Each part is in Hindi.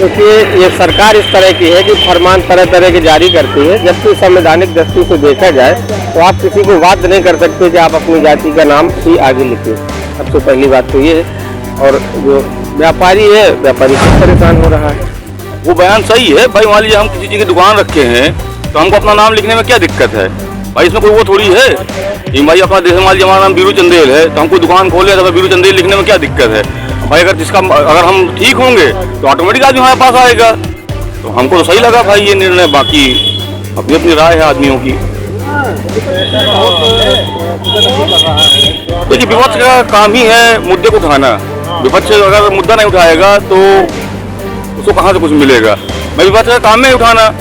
क्योंकि ये सरकार इस तरह की है कि फरमान तरह तरह के जारी करती है, जबकि संवैधानिक दृष्टि से देखा जाए तो आप किसी को बाध्य नहीं कर सकते कि आप अपनी जाति का नाम ही आगे लिखिए। सबसे पहली बात तो ये है। और जो व्यापारी है, व्यापारी खुद परेशान हो रहा है। वो बयान सही है भाई। मान लीजिए हम किसी चीज़ की दुकान रखे हैं तो हमको अपना नाम लिखने में क्या दिक्कत है भाई? इसमें कोई वो थोड़ी है कि भाई अपना देश, मान लीजिए हमारा नाम बीरू चंदेल है तो हमको दुकान खोले तो बीरू चंदेल लिखने में क्या दिक्कत है भाई? अगर हम ठीक होंगे तो ऑटोमेटिक आदमी हमारे पास आएगा। तो हमको तो सही लगा भाई ये निर्णय। बाकी अपनी अपनी राय है आदमियों की। देखिए, विपक्ष का काम ही है मुद्दे को उठाना। विपक्ष अगर मुद्दा नहीं उठाएगा तो उसको कहाँ से कुछ मिलेगा? मैं विपक्ष का काम में उठाना।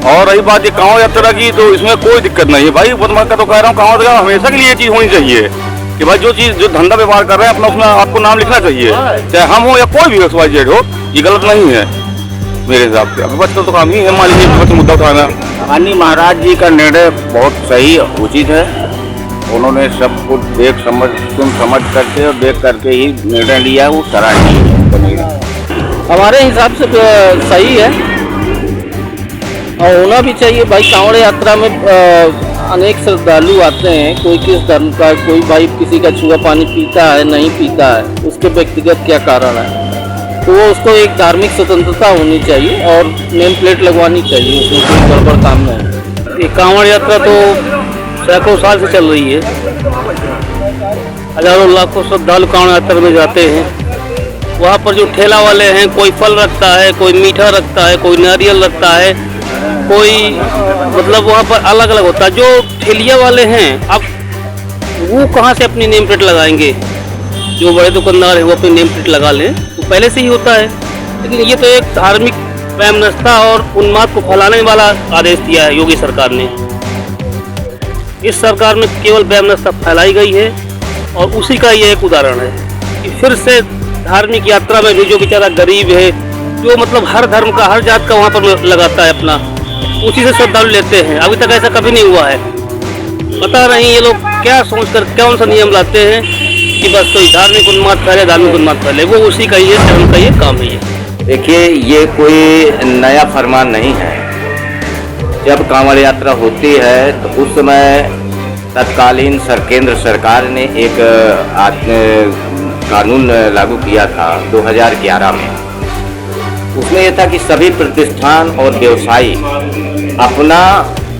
और रही बात ये कांवड़ यात्रा की, तो इसमें कोई दिक्कत नहीं है भाई। मैं तो कह रहा हूँ कांवड़ यात्रा हमेशा के लिए ये चीज़ होनी चाहिए कि भाई जो धंधा व्यापार कर रहे हैं अपना, उसमें आपको नाम लिखना चाहिए, चाहे हम हो या कोई भी XYZ हो। ये गलत नहीं है मेरे हिसाब से। विपक्ष का तो काम ही है मान लीजिए विपक्ष मुद्दा उठाना। माननीय महाराज जी का निर्णय बहुत सही उचित है। उन्होंने सब कुछ सुन समझ करके और देख करके ही निर्णय लिया, वो सराहनीय है। हमारे हिसाब से सही है और होना भी चाहिए भाई। कांवड़ यात्रा में अनेक श्रद्धालु आते हैं, कोई किस धर्म का, कोई भाई किसी का छुआ पानी पीता है नहीं पीता है, उसके व्यक्तिगत क्या कारण है, तो वो उसको एक धार्मिक स्वतंत्रता होनी चाहिए और नेम प्लेट लगवानी चाहिए, उसमें कोई गड़बड़ काम नहीं है। ये कांवड़ यात्रा तो सैकड़ों साल से चल रही है। हजारों लाखों श्रद्धालु कांवड़ यात्रा में जाते हैं। वहाँ पर जो ठेला वाले हैं, कोई फल रखता है, कोई मीठा रखता है, कोई नारियल रखता है, कोई मतलब वहाँ पर अलग अलग होता है। जो ठेलिया वाले हैं अब वो कहाँ से अपनी नेम प्लेट लगाएंगे? जो बड़े दुकानदार हैं वो अपनी नेम प्लेट लगा लें, तो पहले से ही होता है। लेकिन ये तो एक धार्मिक वैमनस्यता और उन्माद को फैलाने वाला आदेश दिया है योगी सरकार ने। इस सरकार में केवल वैमनस्यता फैलाई गई है और उसी का ये एक उदाहरण है कि फिर से धार्मिक यात्रा में भी जो बेचारा गरीब है, जो मतलब हर धर्म का, हर जात का वहाँ पर लगाता है अपना, उसी से श्रद्धालु लेते हैं। अभी तक ऐसा कभी नहीं हुआ है। पता नहीं ये लोग क्या सोचकर कौन सा नियम लाते हैं कि बस कोई धार्मिक उन्माद फैले, धार्मिक उन्माद फैले। वो उसी का ही है, धर्म का ये काम है। देखिए, ये कोई नया फरमान नहीं है। जब कांवड़ यात्रा होती है तो उस समय तत्कालीन केंद्र सरकार ने एक कानून लागू किया था 2011 में। उसमें यह था कि सभी प्रतिष्ठान और व्यवसायी अपना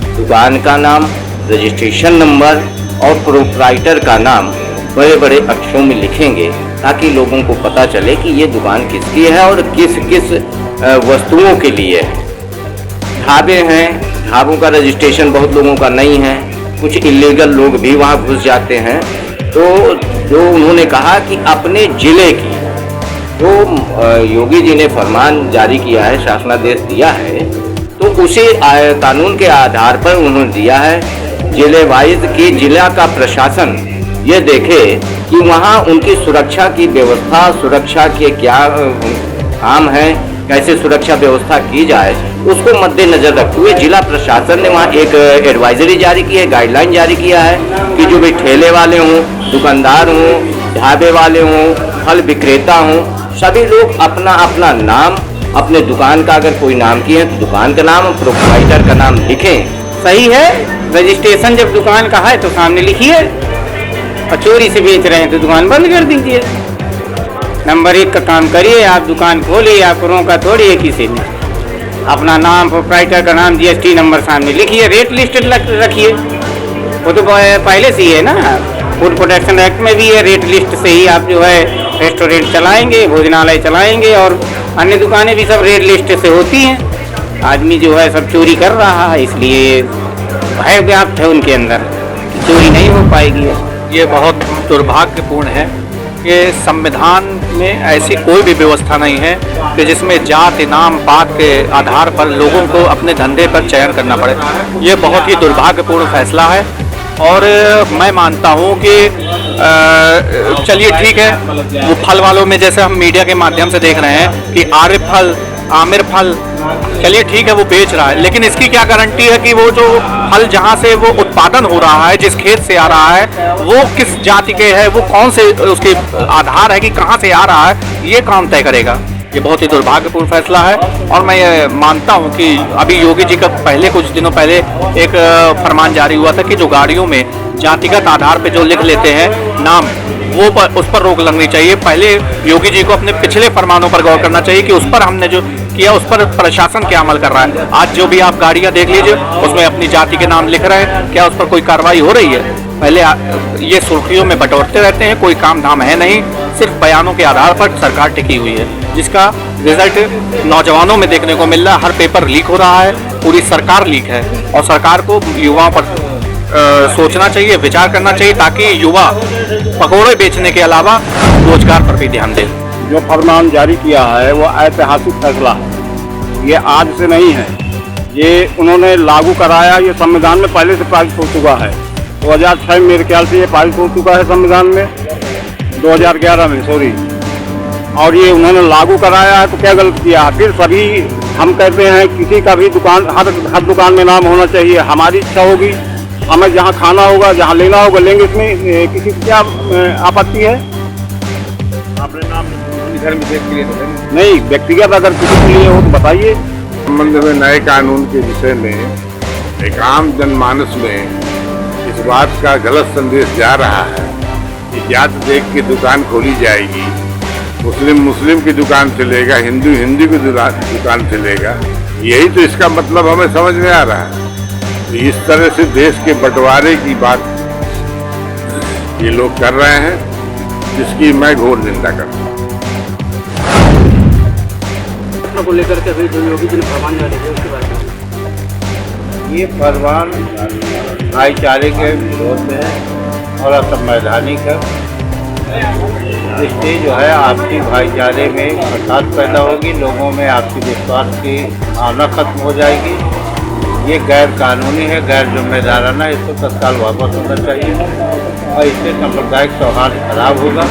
दुकान का नाम, रजिस्ट्रेशन नंबर और प्रोप्राइटर का नाम बड़े बड़े अक्षरों में लिखेंगे ताकि लोगों को पता चले कि ये दुकान किसकी है और किस किस वस्तुओं के लिए है। ढाबे हैं, ढाबों का रजिस्ट्रेशन बहुत लोगों का नहीं है, कुछ इलीगल लोग भी वहाँ घुस जाते हैं। तो जो उन्होंने कहा कि अपने जिले की, जो योगी जी ने फरमान जारी किया है, शासनादेश दिया है, तो उसी कानून के आधार पर उन्होंने दिया है जिले वाइज कि जिला का प्रशासन ये देखे कि वहाँ उनकी सुरक्षा की व्यवस्था, सुरक्षा के क्या काम है, कैसे सुरक्षा व्यवस्था की जाए, उसको मद्देनजर रखते हुए जिला प्रशासन ने वहाँ एक एडवाइजरी जारी की है, गाइडलाइन जारी किया है कि जो भी ठेले वाले हों, दुकानदार हों, ढाबे वाले हों, फल विक्रेता हों, सभी लोग अपना अपना नाम, अपने दुकान का अगर कोई नाम किए हैं तो दुकान का नाम, प्रोप्राइटर का नाम लिखें। सही है, रजिस्ट्रेशन जब दुकान का है तो सामने लिखिए, और चोरी से बेच रहे हैं तो दुकान बंद कर दीजिए। नंबर 1 का काम करिए, आप दुकान खोलिए, आपको रोका थोड़ी है किसी ने। अपना नाम, प्रोप्राइटर का नाम, GST नंबर सामने लिखिए, रेट लिस्ट रखिए। वो तो पहले से ही है ना, फूड प्रोटेक्शन एक्ट में भी है। रेट लिस्ट से ही आप जो है रेस्टोरेंट चलाएंगे, भोजनालय चलाएंगे, और अन्य दुकानें भी सब रेट लिस्ट से होती हैं। आदमी जो है सब चोरी कर रहा है, इसलिए भय व्याप्त है उनके अंदर, चोरी नहीं हो पाएगी। ये बहुत दुर्भाग्यपूर्ण है कि संविधान में ऐसी कोई भी व्यवस्था नहीं है कि जिसमें जाति, नाम, पात के आधार पर लोगों को अपने धंधे पर चयन करना पड़े। ये बहुत ही दुर्भाग्यपूर्ण फैसला है और मैं मानता हूँ कि चलिए ठीक है, वो फल वालों में जैसे हम मीडिया के माध्यम से देख रहे हैं कि आर्य फल, आमिर फल, चलिए ठीक है वो बेच रहा है, लेकिन इसकी क्या गारंटी है कि वो जो फल जहाँ से वो उत्पादन हो रहा है, जिस खेत से आ रहा है, वो किस जाति के है, वो कौन से उसके आधार है कि कहाँ से आ रहा है, ये काम तय करेगा। ये बहुत ही दुर्भाग्यपूर्ण फैसला है। और मैं ये मानता हूँ कि अभी योगी जी का पहले कुछ दिनों पहले एक फरमान जारी हुआ था कि जो गाड़ियों में जातिगत आधार पे जो लिख लेते हैं नाम, वो उस पर रोक लगनी चाहिए। पहले योगी जी को अपने पिछले फरमानों पर गौर करना चाहिए कि उस पर हमने जो किया उस पर प्रशासन क्या अमल कर रहा है। आज जो भी आप गाड़ियां देख लीजिए उसमें अपनी जाति के नाम लिख रहे हैं, क्या उस पर कोई कार्रवाई हो रही है? पहले ये सुर्खियों में बटोरते रहते हैं, कोई काम धाम है नहीं, सिर्फ बयानों के आधार पर सरकार टिकी हुई है, जिसका रिजल्ट नौजवानों में देखने को मिल रहा है। हर पेपर लीक हो रहा है, पूरी सरकार लीक है। और सरकार को युवाओं पर सोचना चाहिए, विचार करना चाहिए, ताकि युवा पकौड़े बेचने के अलावा रोजगार पर भी ध्यान दें। जो फरमान जारी किया है वो ऐतिहासिक फैसला है, ये आज से नहीं है, ये उन्होंने लागू कराया, ये संविधान में पहले से पारित हो चुका है। 2006 मेरे ख्याल से ये पारित हो चुका है संविधान में, 2011 में सॉरी, और ये उन्होंने लागू कराया है, तो क्या गलत किया? फिर सभी हम कहते हैं किसी का भी दुकान, हर दुकान में नाम होना चाहिए। हमारी इच्छा होगी, हमें जहाँ खाना होगा, जहाँ लेना होगा लेंगे, इसमें किसी की क्या आपत्ति है? अपने नाम घर में देख के लिए नहीं, व्यक्तिगत अगर किसी के लिए हो तो बताइए। संबंध में नए कानून के विषय में एक आम जनमानस में इस बात का गलत संदेश जा रहा है कि जात देख के दुकान खोली जाएगी, मुस्लिम की दुकान चलेगा, हिंदू की दुकान चलेगा। यही तो इसका मतलब हमें समझ में आ रहा है। तो इस तरह से देश के बंटवारे की बात ये लोग कर रहे हैं, जिसकी मैं घोर निंदा करता हूँ। को लेकर के अभी जो योगी जी ने फरमान जारी किया उसके बारे में, ये फरमान भाईचारे के विरोध में है और असंवैधानिक है। इससे जो है आपसी भाईचारे में फसाद पैदा होगी, लोगों में आपसी विश्वास की भावना खत्म हो जाएगी। ये गैर कानूनी है, गैर जिम्मेदाराना, इसको तत्काल वापस होना चाहिए और इससे सांप्रदायिक सौहार्द खराब होगा,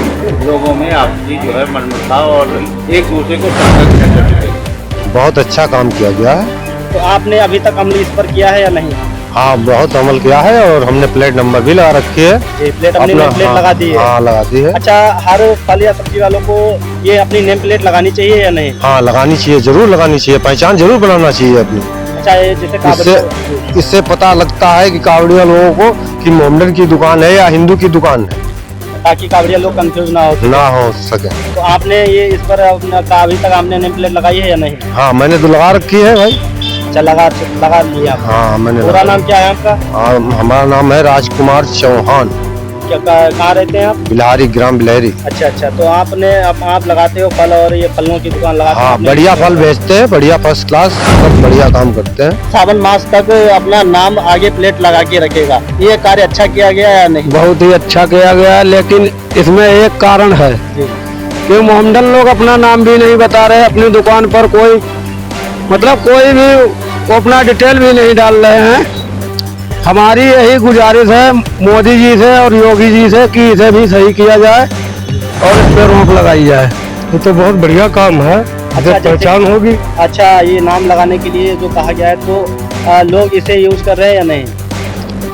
लोगों में आपसी जो है मनमुटाव और एक दूसरे को संघर्ष करने लगेगा। बहुत अच्छा काम किया गया है। तो आपने अभी तक अमल इस पर किया है या नहीं? हाँ, बहुत अमल किया है और हमने प्लेट नंबर भी लगा रखी है। ये प्लेट अपनी नेम प्लेट लगा दी है? हाँ, लगा दी है। अच्छा, हर फल या सब्जी वालों को ये अपनी नेम प्लेट लगानी चाहिए या नहीं? हाँ, लगानी चाहिए, जरूर लगानी चाहिए, पहचान जरूर बनाना चाहिए अपनी। अच्छा, ये जैसे इससे पता लगता है कि कावड़िया लोगों को कि मोमडन की दुकान है या हिंदू की दुकान है, ताकि कावड़िया लोग कंफ्यूज ना हो सके। तो आपने ये इस पर अभी तक आपने नेम प्लेट लगाई है या नहीं? हाँ, मैंने तो लगा रखी है भाई। अच्छा, लगा लिया? हाँ, मैंने। पूरा नाम क्या है आपका? हाँ, हमारा नाम है राजकुमार चौहान। कहाँ रहते हैं आप? बिलहारी, ग्राम बिलहरी। अच्छा, तो आपने आप लगाते हो फल और ये फलों की दुकान लगाते हो? हाँ, बढ़िया फल बेचते हैं, बढ़िया फर्स्ट क्लास, सब बढ़िया काम करते हैं। सावन मास तक अपना नाम आगे प्लेट लगा के रखेगा, ये कार्य अच्छा किया गया या नहीं? बहुत ही अच्छा किया गया है, लेकिन इसमें एक कारण है कि मोहम्मदन लोग अपना नाम भी नहीं बता रहे, अपनी दुकान पर कोई भी अपना डिटेल भी नहीं डाल रहे हैं। हमारी यही गुजारिश है मोदी जी से और योगी जी से कि इसे भी सही किया जाए और इस पर रोक लगाई जाए। ये तो बहुत बढ़िया काम है, अच्छा, पहचान होगी। अच्छा, ये नाम लगाने के लिए जो कहा गया है, तो लोग इसे यूज कर रहे हैं या नहीं?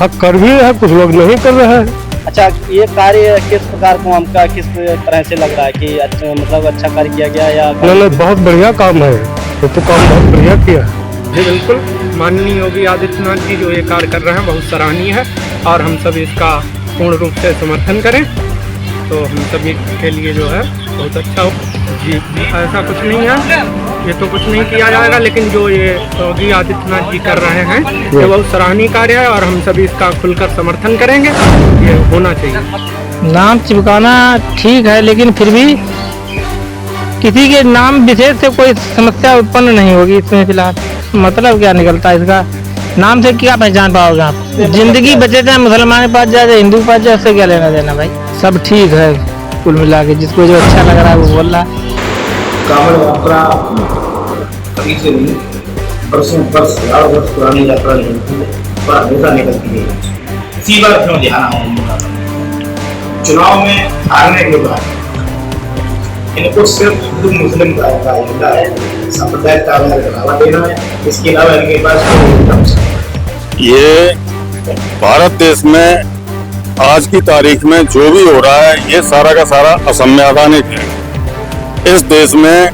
हाँ, कर भी है, कुछ लोग नहीं कर रहे हैं। अच्छा, ये कार्य किस प्रकार को हमका किस तरह से लग रहा है कि अच्छा, मतलब अच्छा कार्य किया गया या? नहीं, बहुत बढ़िया काम है, ये तो काम बहुत बढ़िया किया है। जी बिल्कुल, माननीय योगी आदित्यनाथ जी जो ये कार्य कर रहे हैं बहुत सराहनीय है और हम सब इसका पूर्ण रूप से समर्थन करें तो हम सभी के लिए जो है बहुत अच्छा हो। जी, ऐसा कुछ नहीं है, ये तो कुछ नहीं किया जाएगा, लेकिन जो ये योगी आदित्यनाथ जी कर रहे हैं ये बहुत सराहनीय कार्य है और हम सभी इसका खुलकर समर्थन करेंगे, ये होना चाहिए। नाम चिपकाना ठीक है, लेकिन फिर भी किसी के नाम विशेष से कोई समस्या उत्पन्न नहीं होगी इसमें। फिलहाल मतलब क्या निकलता है इसका? नाम से क्या पहचान पाओगे आप? जिंदगी बचे चाहे मुसलमान के पास जाए चाहे हिंदू के पास जाए, उससे क्या लेना देना भाई? सब ठीक है कुल मिला के, जिसको जो अच्छा लग रहा है वो बोल रहा है। कांवड़ यात्रा कभी से नहीं, बरसों बरस हजारों वर्ष पुरानी यात्रा निकलती है और हमेशा निकलती है। इसी बार क्यों ध्यान चुनाव में हारने के बाद इनको सिर्फ हिंदू मुस्लिम का एजेंडा है, सांप्रदायिक का बढ़ावा देना है, इसके अलावा इनके पास ये भारत देश में आज की तारीख में जो भी हो रहा है ये सारा का सारा असंवैधानिक है। इस देश में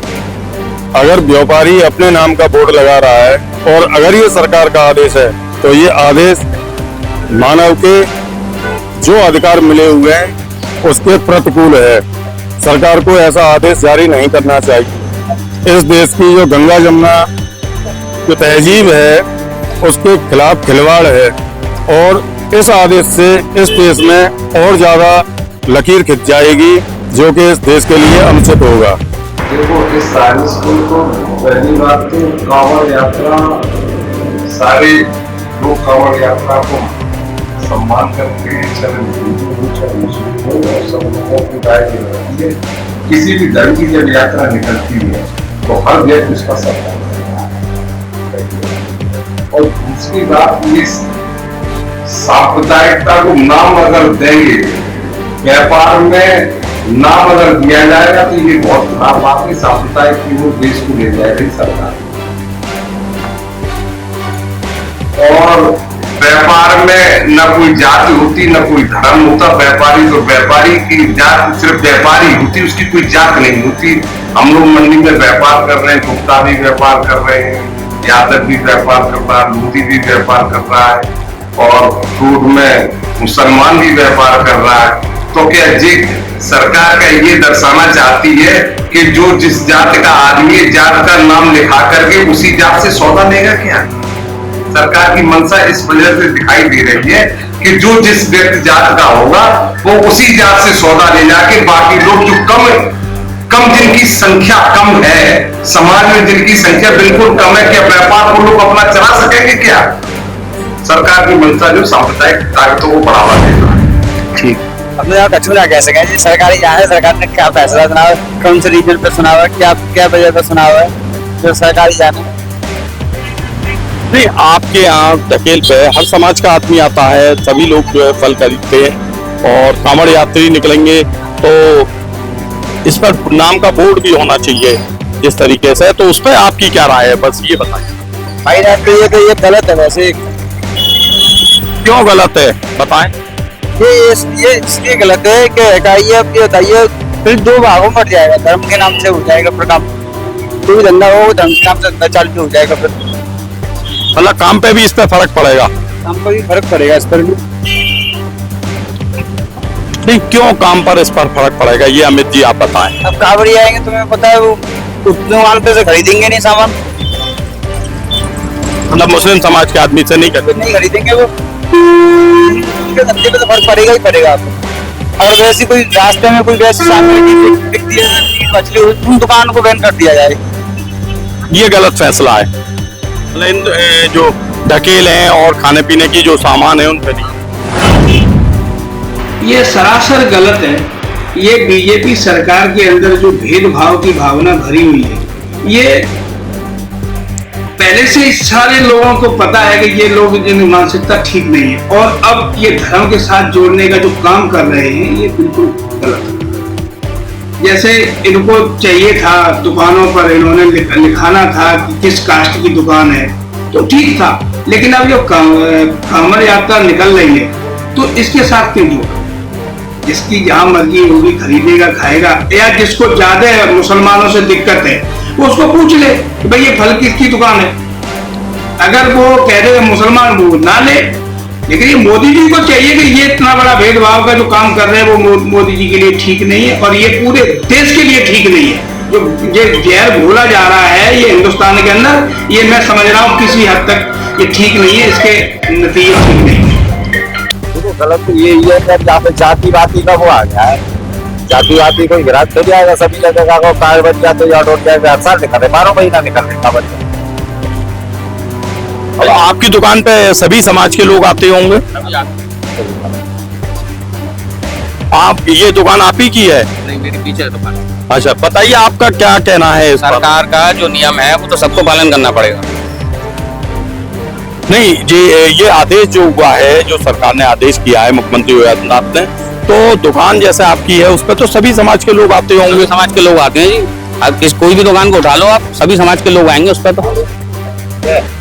अगर व्यापारी अपने नाम का बोर्ड लगा रहा है और अगर ये सरकार का आदेश है तो ये आदेश मानव के जो अधिकार मिले हुए हैं उसके प्रतिकूल है। सरकार को ऐसा आदेश जारी नहीं करना चाहिए। इस देश की जो गंगा जमुना जो तहजीब है उसके खिलाफ खिलवाड़ है और इस आदेश से इस देश में और ज्यादा लकीर खिंच जाएगी जो कि इस देश के लिए अनुचित होगा। देखो, इस सारे स्कूल को पहली बात तो कांवड़ यात्रा, सारे लोग कांवड़ यात्रा को सम्मान करते हैं, चरण और सब लोगों को गाय दे रहती है। किसी भी धर्म की जब यात्रा निकलती है तो हर व्यक्ति उसका सम्मान करता है। और दूसरी बात, इस सांप्रदायिकता को नाम अगर देंगे, व्यापार में नाम अगर दिया जाएगा तो ये बहुत खराब बात है। सांप्रदायिक की वो देश को ले जाएगी सरकार। और व्यापार में न कोई जाति होती न कोई धर्म होता। व्यापारी तो व्यापारी की जात सिर्फ व्यापारी होती, उसकी कोई जात नहीं होती। हम लोग मंडी में व्यापार कर रहे हैं, गुप्ता भी व्यापार कर रहे हैं, यादव भी व्यापार कर रहा है, लोधी भी व्यापार कर रहा है और रोड में मुसलमान भी व्यापार कर रहा है। तो क्या जी सरकार का ये दर्शाना चाहती है कि जो जिस जात का आदमी जात का नाम लिखा करके उसी जात से सौदा लेगा क्या? सरकार की मंशा इस वजह से दिखाई दे रही है कि जो जिस व्यक्ति जात का होगा वो उसी जात से सौदा ले जाके बाकी लोग जो कम जिनकी संख्या कम है, समाज में जिनकी संख्या बिल्कुल कम है, क्या व्यापार को लोग अपना चला सकेंगे क्या? सरकार की मंशा जो सांप्रदायिक ताकतों को बढ़ावा देना है। ठीक, अपने यहाँ कछुआ कह सके जी सरकारी यहाँ है, सरकार ने क्या फैसला सुना, कौन से रीजन पे सुना हुआ, क्या वजह पे सुना हुआ है जो सरकारी जाने? नहीं, आपके यहाँ टकेल पे हर समाज का आदमी आता है, सभी लोग जो है फल खरीदते हैं और कांवड़ यात्री निकलेंगे तो इस पर नाम का बोर्ड भी होना चाहिए जिस तरीके से। तो उस पर आपकी क्या राय है, बस ये बताएं। भाई ये गलत है। वैसे क्यों गलत है बताएं? ये इसलिए गलत है कि ये बताइए फिर दो भागों में जाएगा। धर्म के नाम से हो जाएगा फिर काम, कोई धंधा हो धर्म के नाम से धंधा चालू हो जाएगा। फिर मतलब काम पे भी इस पे फर्क पड़ेगा? काम पर भी फर्क पड़ेगा इस पर भी। नहीं, क्यों काम पर इस पर फर्क पड़ेगा ये अमित जी आप बताएं। अब कांवड़ी आएंगे तुम्हें पता है वो उस दुकान पे से खरीदेंगे नहीं सामान, मतलब मुस्लिम समाज के आदमी से नहीं खरीदेंगे वो, उनके धंधे पे तो फर्क पड़ेगा ही पड़ेगा आपको। अगर वैसी कोई रास्ते में कोई वैसी सामग्री दिखती है मछली, उन दुकान को बैन कर दिया जाए। ये गलत फैसला है। जो ढकेल हैं और खाने पीने की जो सामान है उन पर ये सरासर गलत है। ये बीजेपी सरकार के अंदर जो भेदभाव की भावना भरी हुई है, ये पहले से सारे लोगों को पता है कि ये लोग जिनकी मानसिकता ठीक नहीं है और अब ये धर्म के साथ जोड़ने का जो काम कर रहे हैं ये बिल्कुल गलत है। जैसे इनको चाहिए था दुकानों पर इन्होंने लिखाना था कि किस कास्ट की दुकान है तो ठीक था, लेकिन अब जो कांवड़ यात्रा निकल रही है तो इसके साथ क्यों जोड़ा? जिसकी जहां मर्जी होगी खरीदेगा खाएगा, या जिसको ज्यादा मुसलमानों से दिक्कत है वो उसको पूछ ले कि भाई ये फल किसकी दुकान है। अगर वो कह रहे मुसलमान वो ना ले, लेकिन ये मोदी जी को चाहिए कि ये इतना बड़ा भेदभाव का जो काम कर रहे हैं वो मोदी जी के लिए ठीक नहीं है और ये पूरे देश के लिए ठीक नहीं है। जो ये जहर घोला जा रहा है ये हिंदुस्तान के अंदर, ये मैं समझ रहा हूँ किसी हद तक ये ठीक नहीं है, इसके नतीजे ठीक नहीं है। गलत तो ये है कि यहाँ पे जातिवादी का वो आ गया है, जातिवादी को विराट कर जाएगा सभी जगह को कार बन जाते या रोड जाएगा, हर साल निकल रहे 12 महीना निकल रहे बच्चे। अब आपकी दुकान पे सभी समाज के लोग आते होंगे? आप ये दुकान आप ही की है? नहीं, मेरी पीछे है दुकान। अच्छा, बताइए आपका क्या कहना है? सरकार का जो नियम है वो तो सबको पालन करना पड़ेगा। नहीं जी, ये आदेश जो हुआ है, जो सरकार ने आदेश किया है मुख्यमंत्री योगी आदित्यनाथ ने, तो दुकान जैसे आपकी है उस पर तो सभी समाज के लोग आते होंगे? समाज के लोग आते हैं जी, अब कोई भी दुकान को उठा लो आप, सभी समाज के लोग आएंगे उस पर। तो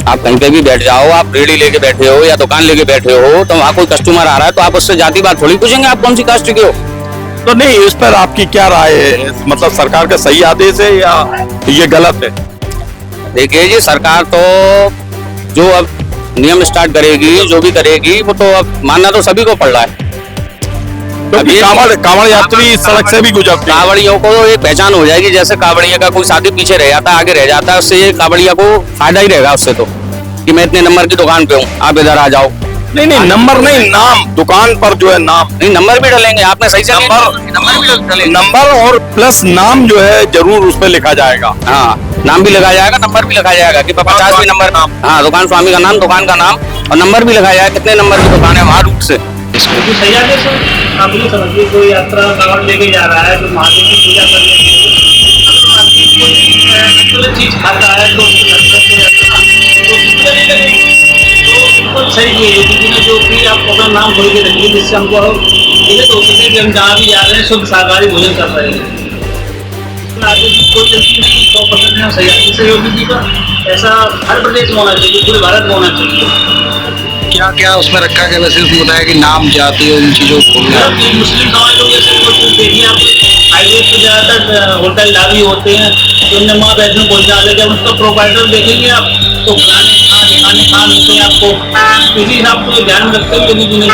आप कहीं पे भी बैठ जाओ, आप रेडी लेके बैठे हो या दुकान लेके बैठे हो तो वहाँ कोई कस्टमर आ रहा है तो आप उससे जाति बात थोड़ी पूछेंगे आप कौन सी कास्ट के हो। तो नहीं, इस पर आपकी क्या राय है? मतलब सरकार का सही आदेश है या ये गलत है? देखिए जी, सरकार तो जो अब नियम स्टार्ट करेगी, जो भी करेगी, वो तो अब मानना तो सभी को पड़ रहा है। क्योंकि कांवड़ यात्री इस सड़क से भी गुजरते हैं। कांवड़ियों को एक पहचान हो जाएगी, जैसे कांवड़िया का कोई शादी पीछे रह जाता है, आगे रह जाता है, उससे ये कांवड़िया को फायदा ही रहेगा उससे तो, कि मैं इतने नंबर की दुकान पे हूँ, आप इधर आ जाओ। नहीं नहीं, नंबर नहीं, नाम, दुकान पर जो है नाम, नहीं नंबर भी डलेंगे, आपने सही से नंबर भी डलेंगे, नंबर और प्लस नाम जो है जरूर उस पर लिखा जाएगा। हाँ, नाम भी लिखा जाएगा, नंबर भी लिखा जाएगा कि 50 भी नंबर, हाँ, दुकान स्वामी का नाम, दुकान का नाम और नंबर भी लिखा जाएगा, कितने नंबर की दुकान है वहाँ रूट से। सही आदेश है। आप ये समझिए, कोई यात्रा कांवड़ लेके जा रहा है तो महादेव की पूजा करने के लिए कोई चीज खाता है तो उसको पूजा नहीं लगेगी। तो बिल्कुल सही किए योगी ने, जो कि आप अपना नाम खोल के रखिए, जिससे हमको ये तो हो सके कि हम जहाँ भी जा रहे हैं शुद्ध शाकाहारी भोजन कर रहे हैं। आगे की कोई गलती नहीं, 100% है सही आदेश है योगी जी का। ऐसा हर प्रदेश में होना चाहिए, पूरे भारत में होना चाहिए। क्या क्या उसमें रखा गया? वैसे उसमें बताया कि नाम, जाति और इन चीज़ों को मुस्लिम समाज लोग जैसे देखिए, आप हाईवे पे ज़्यादातर होटल ढाबी होते हैं, तो उनमें माँ वैष्णो भोजनालय, जब उसका प्रोवाइडर देखेंगे आप तो खाने मिलते हैं आपको, इसी हिसाब से ध्यान रखते हुए यदि नहीं।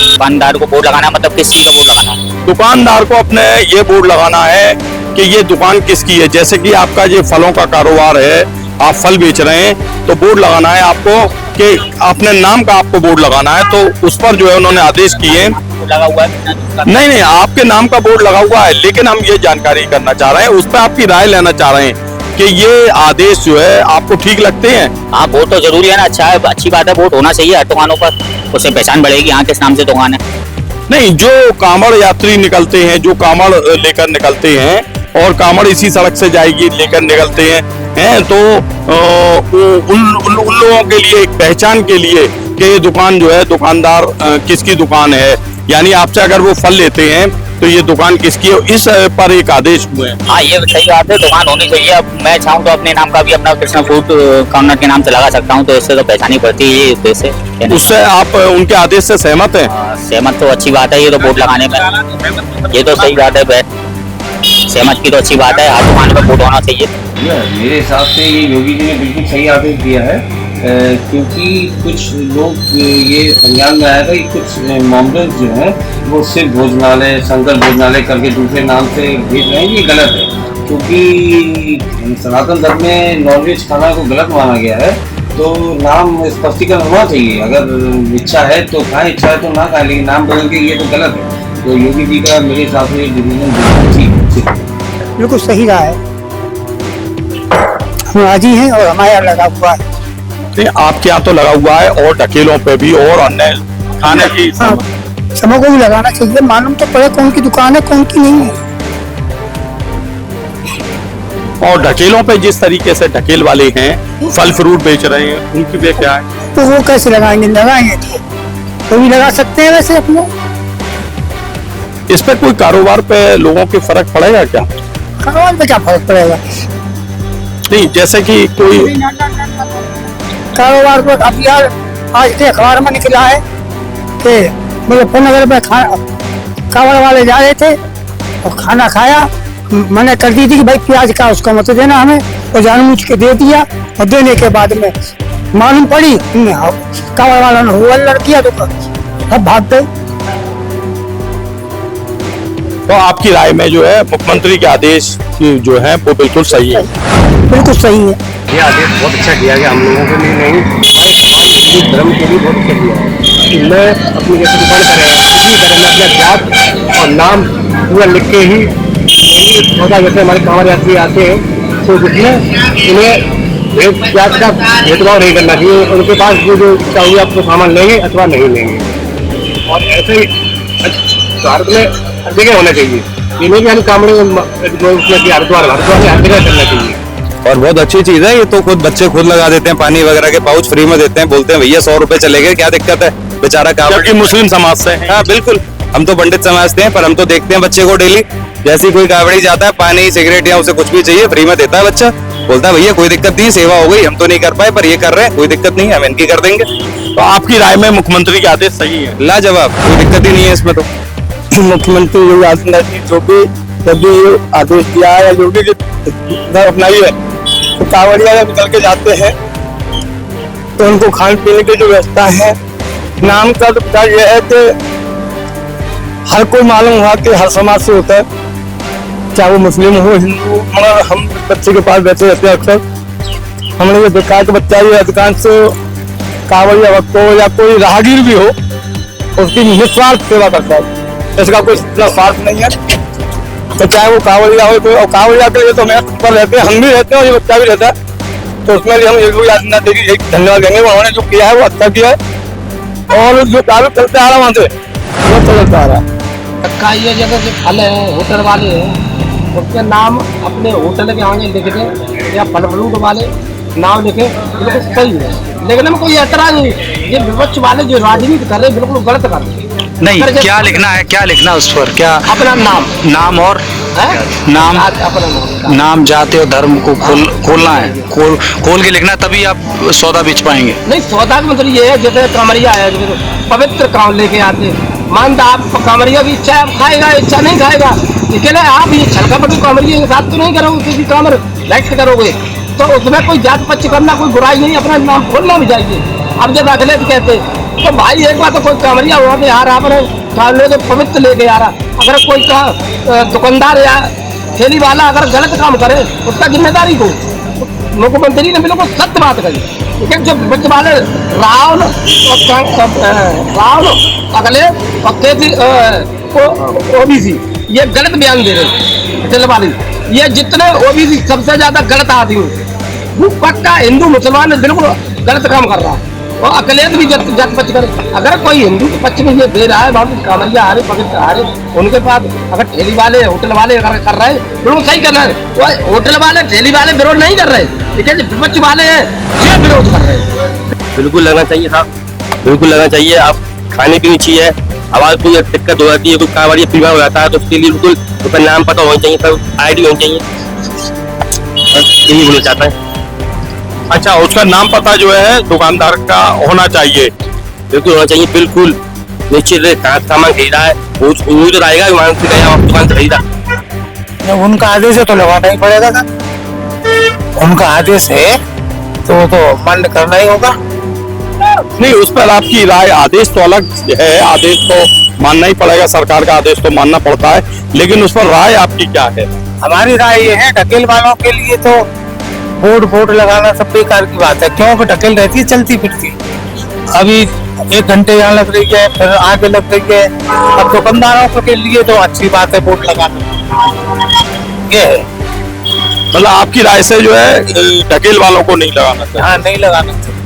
दुकानदार को बोर्ड लगाना मतलब किस चीज का बोर्ड लगाना? दुकानदार को अपने ये बोर्ड लगाना है कि ये दुकान किसकी है। जैसे कि आपका ये फलों का कारोबार है, आप फल बेच रहे हैं, तो बोर्ड लगाना है आपको कि अपने नाम का आपको बोर्ड लगाना है। तो उस पर जो है उन्होंने आदेश किए, लगा हुआ है? नहीं, आपके नाम का बोर्ड लगा हुआ है, लेकिन हम ये जानकारी करना चाह रहे हैं, उस पर आपकी राय लेना चाह रहे हैं कि ये आदेश जो है आपको ठीक लगते हैं? हाँ, वोट तो जरूरी है ना, अच्छा है, अच्छी बात है, वोट होना चाहिए हर दुकानों पर, उससे पहचान बढ़ेगी यहाँ किस नाम से दुकान है। नहीं, जो कांवड़ यात्री निकलते हैं, जो कांवड़ लेकर निकलते हैं और कांवड़ इसी सड़क से जाएगी लेकर निकलते हैं तो उन लोगों के लिए एक पहचान के लिए कि ये दुकान जो है, दुकानदार किसकी दुकान है, यानी आपसे अगर वो फल लेते हैं तो ये दुकान किसकी है, इस पर एक आदेश हुए हैं। हाँ, ये सही बात है, दुकान होनी चाहिए। अब मैं चाहूँ तो अपने नाम का भी अपना कृष्णा फूड कॉर्नर के नाम से लगा सकता हूँ, तो इससे तो पहचानी पड़ती है, ये उद्देश्य है। उससे आप उनके आदेश से सहमत हैं? सहमत तो अच्छी बात है, ये तो बोर्ड लगाने में ये तो सही बात है, सहमत की तो अच्छी बात है, हर दुकान पर बोर्ड होना चाहिए। मेरे हिसाब से ये योगी जी ने बिल्कुल सही आदेश दिया है, क्योंकि कुछ लोग ये संज्ञान में आया था कि कुछ मामले जो है वो सिर्फ भोजनालय, शंकर भोजनालय करके दूसरे नाम से भेज रहे हैं, ये गलत है। क्योंकि सनातन धर्म में नॉनवेज खाना को गलत माना गया है, तो नाम स्पष्टीकरण होना चाहिए। अगर इच्छा है तो खाएं, इच्छा है तो ना खाएं, लेकिन नाम बदल के ये तो गलत है। तो योगी जी का मेरे हिसाब से डिसीजन बिल्कुल सही रहा है, हम राजी हैं और हमारे यहाँ लगा हुआ है। नहीं, आपके यहाँ तो लगा हुआ है और ढकेलों पे भी और अन्य खाने की समों को भी लगाना चाहिए, मालूम तो पड़े कौन की दुकान है कौन की नहीं है। और ढकेलों पे जिस तरीके से ढकेल वाले हैं फल फ्रूट बेच रहे हैं, उनकी भी क्या है? तो वो कैसे लगाएंगे? लगाएंगे तो भी लगा सकते हैं वैसे अपने। इस पर कोई कारोबार पे लोगों के फर्क पड़ेगा क्या? कारोबार पे क्या फर्क पड़ेगा? नहीं, जैसे कि कोई कारोबार पर अब यार आज के अखबार में निकला है कि मुजफ्फरनगर में कावड़ वाले जा रहे थे और खाना खाया, मैंने कर दी थी कि भाई प्याज का उसका मत देना हमें, और जानबूझ के दे दिया, और देने के बाद में मालूम पड़ी कावड़ वाला ने हुआ लड़कियां तो सब भाग गए। तो आपकी राय में जो है मुख्यमंत्री के आदेश जो है वो बिल्कुल सही है? बिल्कुल सही है। ये आदेश बहुत अच्छा किया गया, हम लोगों के लिए नहीं, हमारे धर्म के लिए बहुत अच्छा किया है। मैं अपनी जैसे दुकान करें मैं अपना जात और नाम पूरा लिख के ही होता। जैसे हमारे कांवड़ यात्री आते हैं तो जिसमें इन्हें जात का भेदभाव नहीं करना चाहिए, उनके पास जो चाहिए आपको सामान लेंगे अथवा नहीं लेंगे। और ऐसे ही भारत में हर जगह होना चाहिए, ये नहीं कि हम कांवड़े हरिद्वार में हर जगह करना चाहिए। और बहुत अच्छी चीज है ये, तो खुद बच्चे खुद लगा देते हैं, पानी वगैरह के पाउच फ्री में देते हैं, बोलते हैं भैया 100 रुपए चले गए, क्या दिक्कत है, बेचारा क्योंकि मुस्लिम समाज से। हाँ बिल्कुल, हम तो पंडित समझते हैं, पर हम तो देखते हैं बच्चे को डेली, जैसे कोई कावड़ी जाता है पानी सिगरेट या उसे कुछ भी चाहिए फ्री में देता है बच्चा, बोलता है भैया कोई दिक्कत नहीं, सेवा हो गई, हम तो नहीं कर पाए पर ये कर रहे हैं, कोई दिक्कत नहीं है, हम इनकी कर देंगे। तो आपकी राय में मुख्यमंत्री के आदेश सही है? लाजवाब, कोई दिक्कत ही नहीं है इसमें। तो मुख्यमंत्री योगी आदित्यनाथ जी जो भी जब भी आदेश दिया है या योगी जी अपनाई है, तो कांवड़िया जब निकल के जाते हैं तो उनको खाने पीने की जो व्यवस्था है, नाम का तो यह है कि हर कोई मालूम हुआ कि हर समाज से होता है, चाहे वो मुस्लिम हो हिंदू, मगर हम बच्चे के पास बैठे रहते हैं अक्सर, हमने ये देखा है कि बच्चा ये अधिकांश कांवड़िया भक्त हो या कोई राहगीर भी हो, उसकी निस्वार्थ सेवा करता है, इसका कोई इतना स्वार्थ नहीं है। तो चाहे वो कांवड़िया हो कोई, और कांवड़िया के लिए तो मैं पर रहते हैं, हम भी रहते हैं और ये बच्चा भी रहता है, तो उसमें भी हम योगी आदित्यनाथ जी की धन्यवाद देंगे। उन्होंने जो किया है वो अच्छा किया है और जो कार्य चलते आ रहा वहाँ से वो चलता आ रहा है। ये जगह जो फल है होटल वाले हैं उसके नाम अपने होटल के आगे लिख दें या फल फ्रूट वाले नाम लिखे, बिल्कुल सही है, लेकिन हम कोई एतराज नहीं। ये विपक्ष वाले जो राजनीति कर रहे हैं बिल्कुल गलत कर रहे हैं। नहीं, क्या लिखना है, क्या लिखना उस पर, क्या अपना नाम और नाम, नाम जाति और धर्म को खोलना है, खोल के लिखना, तभी आप सौदा बेच पाएंगे। नहीं, सौदा का मतलब ये है जैसे कांवड़िया है, पवित्र काम लेके आते हैं, मानता आप कांवड़िया भी इच्छा आप खाएगा, इच्छा नहीं खाएगा, लेकिन आप ये छलकापट्टी कांवड़िया के साथ तो नहीं करोगे, किसी कांवर लाइट करोगे तो उसमें कोई जात पक्ष करना कोई बुराई नहीं, अपना नाम खोलना भी चाहिए। अब जब रख ले तो कहते तो भाई एक बार तो कोई कांवड़िया हुआ कि यार आपने तो पवित्र लेके आ रहा, अगर कोई का दुकानदार या ठेली वाला अगर गलत काम करे उसका जिम्मेदारी को मुख्यमंत्री ने बिल्कुल सत्य बात कही। लेकिन जो विपक्ष वाले रावण अगले ओबीसी ये गलत बयान दे रहे ठेले वाले, ये जितने ओबीसी सबसे ज्यादा गलत आदमी वो पक्का हिंदू मुसलमान बिल्कुल गलत काम कर रहा है और अकलियत भी जात पक्ष करे। अगर कोई हिंदू के पक्ष में ये दे रहा है, वहाँ कांवड़िया आ रहे पवित्र आ रहे, उनके पास अगर ठेली वाले होटल वाले अगर कर रहे हैं बिल्कुल सही करना है, वो होटल वाले ठेली वाले विरोध नहीं कर रहे, लेकिन विपक्ष वाले हैं ये विरोध कर रहे हैं। बिल्कुल लगना चाहिए साहब, बिल्कुल लगना चाहिए। आप खाने पीने चाहिए, आवाज कोई दिक्कत हो जाती है, कोई कांवड़िया बीमार हो जाता है तो उसके लिए बिल्कुल उसका नाम पता होना चाहिए, सब आईडी होनी चाहिए, यही बोलना चाहता है। अच्छा, उसका नाम पता जो है दुकानदार का होना चाहिए, बिल्कुल होना चाहिए, बिल्कुल निश्चित रहे कहाँ सामान खरीदा है वो तो रहेगा दुकान से खरीदा। उनका आदेश है तो लगाना ही पड़ेगा ना, उनका आदेश है तो मान्य करना ही होगा। नहीं, उस पर आपकी राय, आदेश तो अलग है, आदेश तो मानना ही पड़ेगा, सरकार का आदेश तो मानना पड़ता है, लेकिन उस पर राय आपकी क्या है? हमारी राय ये है ढकेल वालों के लिए तो बोर्ड लगाना सब बेकार की बात है, क्योंकि ढकेल रहती है चलती फिरती, अभी 1 घंटे यहाँ लग रही है फिर आगे लग रही है, अब दुकानदारों के लिए तो अच्छी बात है बोर्ड लगाना, ये है। मतलब आपकी राय से जो है ढकेल वालों को नहीं लगाना चाहिए? हाँ, नहीं लगाना चाहिए।